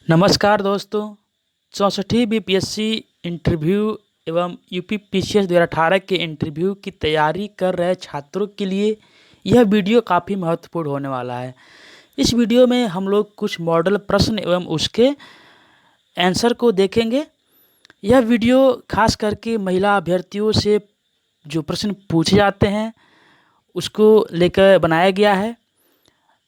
नमस्कार दोस्तों। 64वीं BPSC interview एवं यूपी पीसीएस 2018 के इंटरव्यू की तैयारी कर रहे छात्रों के लिए यह वीडियो काफ़ी महत्वपूर्ण होने वाला है। इस वीडियो में हम लोग कुछ मॉडल प्रश्न एवं उसके आंसर को देखेंगे। यह वीडियो खास करके महिला अभ्यर्थियों से जो प्रश्न पूछे जाते हैं उसको लेकर बनाया गया है।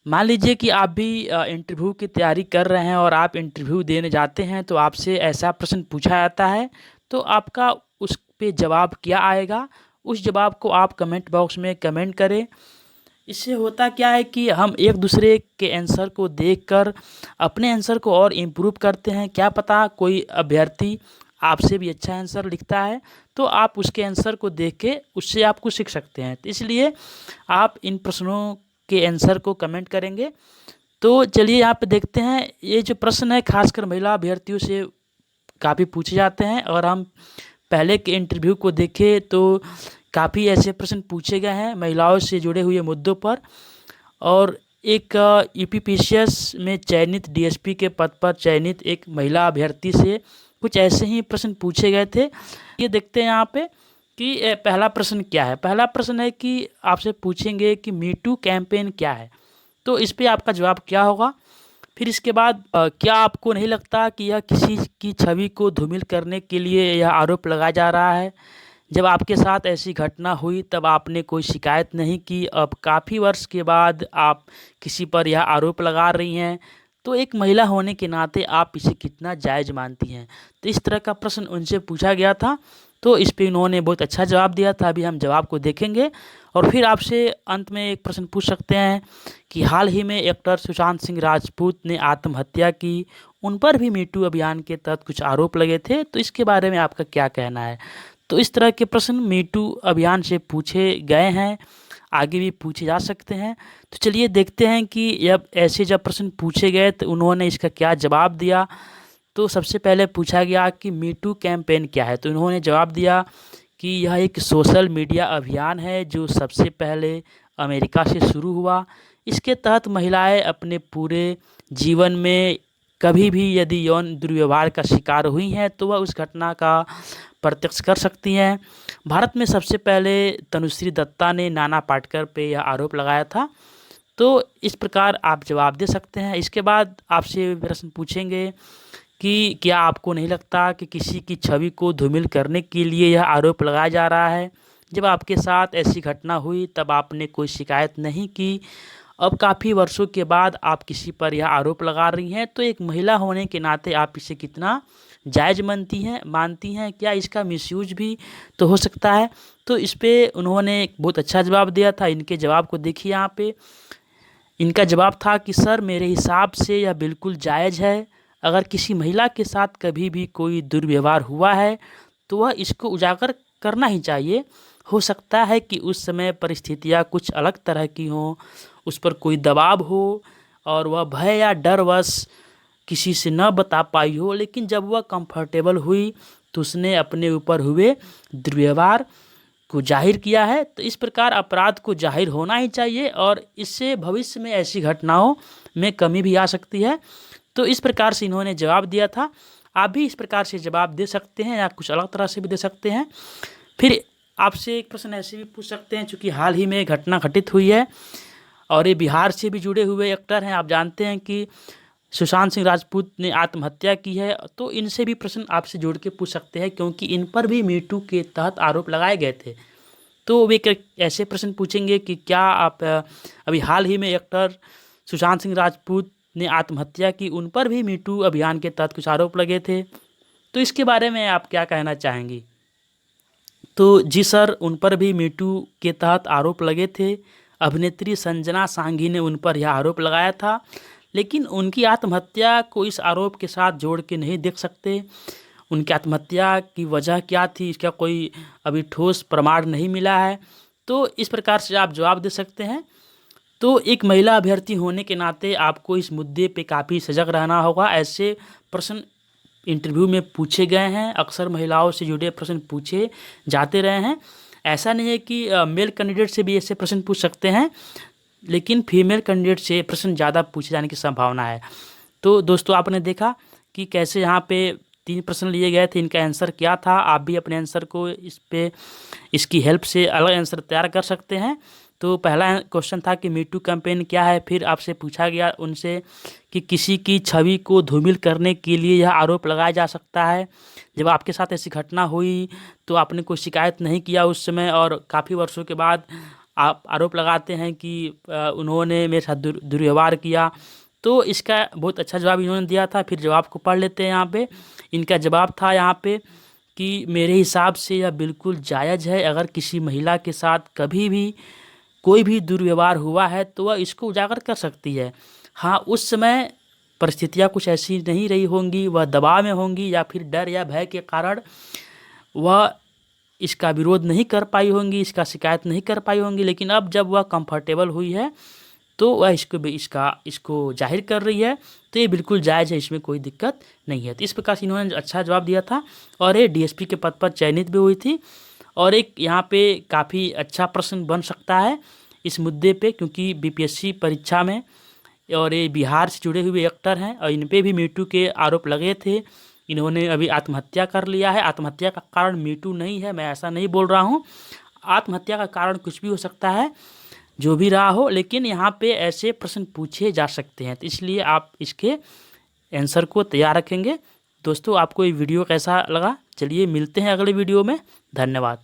मान लीजिए कि आप भी इंटरव्यू की तैयारी कर रहे हैं और आप इंटरव्यू देने जाते हैं तो आपसे ऐसा प्रश्न पूछा जाता है, तो आपका उस पे जवाब क्या आएगा, उस जवाब को आप कमेंट बॉक्स में कमेंट करें। इससे होता क्या है कि हम एक दूसरे के आंसर को देखकर अपने आंसर को और इम्प्रूव करते हैं। क्या पता कोई अभ्यर्थी आपसे भी अच्छा आंसर लिखता है तो आप उसके आंसर को देख के उससे आप कुछ सीख सकते हैं। तो इसलिए आप इन प्रश्नों के आंसर को कमेंट करेंगे। तो चलिए यहाँ पे देखते हैं। ये जो प्रश्न है खासकर महिला अभ्यर्थियों से काफ़ी पूछे जाते हैं और हम पहले के इंटरव्यू को देखें तो काफ़ी ऐसे प्रश्न पूछे गए हैं महिलाओं से जुड़े हुए मुद्दों पर। और एक यूपीपीसीएस में चयनित डीएसपी के पद पर चयनित एक महिला अभ्यर्थी से कुछ ऐसे ही प्रश्न पूछे गए थे। ये देखते हैं यहाँ पे कि पहला प्रश्न क्या है। पहला प्रश्न है कि आपसे पूछेंगे कि मी टू कैंपेन क्या है, तो इस पे आपका जवाब क्या होगा। फिर इसके बाद क्या आपको नहीं लगता कि यह किसी की छवि को धूमिल करने के लिए यह आरोप लगाया जा रहा है। जब आपके साथ ऐसी घटना हुई तब आपने कोई शिकायत नहीं की, अब काफ़ी वर्ष के बाद आप किसी पर यह आरोप लगा रही हैं, तो एक महिला होने के नाते आप इसे कितना जायज़ मानती हैं। तो इस तरह का प्रश्न उनसे पूछा गया था, तो इस पे उन्होंने बहुत अच्छा जवाब दिया था। अभी हम जवाब को देखेंगे और फिर आपसे अंत में एक प्रश्न पूछ सकते हैं कि हाल ही में एक्टर सुशांत सिंह राजपूत ने आत्महत्या की, उन पर भी मीटू अभियान के तहत कुछ आरोप लगे थे, तो इसके बारे में आपका क्या कहना है। तो इस तरह के प्रश्न मीटू अभियान से पूछे गए हैं, आगे भी पूछे जा सकते हैं। तो चलिए देखते हैं कि जब ऐसे जब प्रश्न पूछे गए तो उन्होंने इसका क्या जवाब दिया। तो सबसे पहले पूछा गया कि मी टू कैंपेन क्या है, तो इन्होंने जवाब दिया कि यह एक सोशल मीडिया अभियान है जो सबसे पहले अमेरिका से शुरू हुआ। इसके तहत महिलाएं अपने पूरे जीवन में कभी भी यदि यौन दुर्व्यवहार का शिकार हुई हैं तो वह उस घटना का प्रत्यक्ष कर सकती हैं। भारत में सबसे पहले तनुश्री दत्ता ने नाना पाटेकर पे यह आरोप लगाया था। तो इस प्रकार आप जवाब दे सकते हैं। इसके बाद आपसे प्रश्न पूछेंगे कि क्या आपको नहीं लगता कि किसी की छवि को धूमिल करने के लिए यह आरोप लगाया जा रहा है। जब आपके साथ ऐसी घटना हुई तब आपने कोई शिकायत नहीं की, अब काफ़ी वर्षों के बाद आप किसी पर यह आरोप लगा रही हैं, तो एक महिला होने के नाते आप इसे कितना जायज़ मानती हैं। क्या इसका मिसयूज भी तो हो सकता है। तो इस पे उन्होंने एक बहुत अच्छा जवाब दिया था। इनके जवाब को देखिए यहाँ पे। इनका जवाब था कि सर मेरे हिसाब से यह बिल्कुल जायज़ है। अगर किसी महिला के साथ कभी भी कोई दुर्व्यवहार हुआ है तो वह इसको उजागर करना ही चाहिए। हो सकता है कि उस समय परिस्थितियाँ कुछ अलग तरह की हों, उस पर कोई दबाव हो और वह भय या डरवश किसी से न बता पाई हो, लेकिन जब वह कंफर्टेबल हुई तो उसने अपने ऊपर हुए दुर्व्यवहार को जाहिर किया है। तो इस प्रकार अपराध को जाहिर होना ही चाहिए और इससे भविष्य में ऐसी घटनाओं में कमी भी आ सकती है। तो इस प्रकार से इन्होंने जवाब दिया था। आप भी इस प्रकार से जवाब दे सकते हैं या कुछ अलग तरह से भी दे सकते हैं। फिर आपसे एक प्रश्न ऐसे भी पूछ सकते हैं, चूँकि हाल ही में घटना घटित हुई है और ये बिहार से भी जुड़े हुए एक्टर हैं। आप जानते हैं कि सुशांत सिंह राजपूत ने आत्महत्या की है, तो इनसे भी प्रश्न आपसे जोड़ के पूछ सकते हैं क्योंकि इन पर भी मी टू के तहत आरोप लगाए गए थे। तो वे ऐसे प्रश्न पूछेंगे कि क्या आप अभी हाल ही में एक्टर सुशांत सिंह राजपूत ने आत्महत्या की, उन पर भी मी टू अभियान के तहत कुछ आरोप लगे थे, तो इसके बारे में आप क्या कहना चाहेंगी। तो जी सर, उन पर भी मी टू के तहत आरोप लगे थे। अभिनेत्री संजना सांघी ने उन पर यह आरोप लगाया था, लेकिन उनकी आत्महत्या को इस आरोप के साथ जोड़ के नहीं देख सकते। उनकी आत्महत्या की वजह क्या थी इसका कोई अभी ठोस प्रमाण नहीं मिला है। तो इस प्रकार से आप जवाब दे सकते हैं। तो एक महिला अभ्यर्थी होने के नाते आपको इस मुद्दे पे काफ़ी सजग रहना होगा। ऐसे प्रश्न इंटरव्यू में पूछे गए हैं, अक्सर महिलाओं से जुड़े प्रश्न पूछे जाते रहे हैं। ऐसा नहीं है कि मेल कैंडिडेट से भी ऐसे प्रश्न पूछ सकते हैं, लेकिन फीमेल कैंडिडेट से प्रश्न ज़्यादा पूछे जाने की संभावना है। तो दोस्तों आपने देखा कि कैसे यहाँ पे 3 प्रश्न लिए गए थे, इनका आंसर क्या था। आप भी अपने आंसर को इसकी हेल्प से अलग आंसर तैयार कर सकते हैं। तो पहला क्वेश्चन था कि मीटू कैंपेन क्या है। फिर आपसे पूछा गया उनसे कि किसी की छवि को धूमिल करने के लिए यह आरोप लगाया जा सकता है। जब आपके साथ ऐसी घटना हुई तो आपने कोई शिकायत नहीं किया उस समय, और काफ़ी वर्षों के बाद आप आरोप लगाते हैं कि उन्होंने मेरे साथ दुर्व्यवहार किया। तो इसका बहुत अच्छा जवाब इन्होंने दिया था। फिर जवाब को पढ़ लेते हैं यहाँ पे। इनका जवाब था यहाँ पे कि मेरे हिसाब से यह बिल्कुल जायज़ है। अगर किसी महिला के साथ कभी भी कोई भी दुर्व्यवहार हुआ है तो वह इसको उजागर कर सकती है। हाँ, उस समय परिस्थितियाँ कुछ ऐसी नहीं रही होंगी, वह दबाव में होंगी या फिर डर या भय के कारण वह इसका विरोध नहीं कर पाई होंगी, इसका शिकायत नहीं कर पाई होंगी। लेकिन अब जब वह कंफर्टेबल हुई है तो वह इसको जाहिर कर रही है, तो ये बिल्कुल जायज़ है, इसमें कोई दिक्कत नहीं है। तो इस प्रकार से इन्होंने अच्छा जवाब दिया था और ये डीएसपी के पद पर चयनित भी हुई थी। और एक यहाँ पे काफ़ी अच्छा प्रश्न बन सकता है इस मुद्दे पे, क्योंकि बीपीएससी परीक्षा में और ये बिहार से जुड़े हुए एक्टर हैं और इन पे भी मीटू के आरोप लगे थे। इन्होंने अभी आत्महत्या कर लिया है। आत्महत्या का कारण मीटू नहीं है, मैं ऐसा नहीं बोल रहा हूँ। आत्महत्या का कारण कुछ भी हो सकता है, जो भी रहा हो, लेकिन यहाँ पे ऐसे प्रश्न पूछे जा सकते हैं। तो इसलिए आप इसके आंसर को तैयार रखेंगे। दोस्तों आपको ये वीडियो कैसा लगा? चलिए मिलते हैं अगले वीडियो में। धन्यवाद।